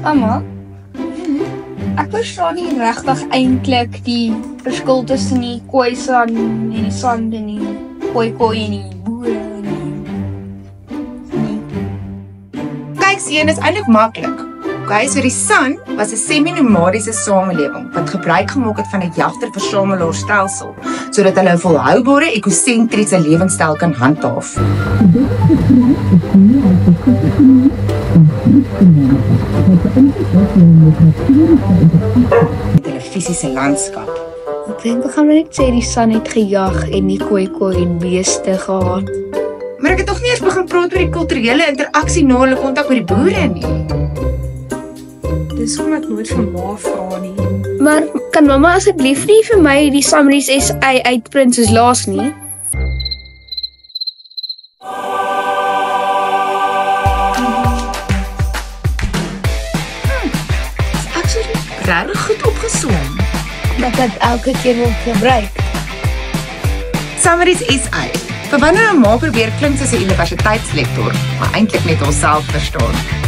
Mamma, ek verstaan nie regtig eintlik die verskil tussen die Khoisan en die San en die Khoi en die Boere nie. Kyk, seun, is eintlik maklik. Okay, so die San was 'n semi-nomadiese samelewing wat gebruik gemaak het van 'n jagter-versamelaar-stelsel sodat hulle 'n volhoubare ekosentriese lewenstyl kan handhaaf. Die televisiese landskap. Ek dink we gaan net sê die San het gejag en die Khoi en beeste gehad. Maar ek het nog nie eens begin praat oor die kulturele interaksie na hulle kontak met die boere nie. Dis omdat ek nooit van ma vra nie. Maar kan mamma asseblief nie vir my die Summaries SA uitprint soos laas nie? Is actually regtig goed opgesom. Dat ek elke keer wil gebruik. Summaries SA. Vir wanneer 'n ma probeer klink soos 'n universiteitslektor, maar eintlik net homself verstaan.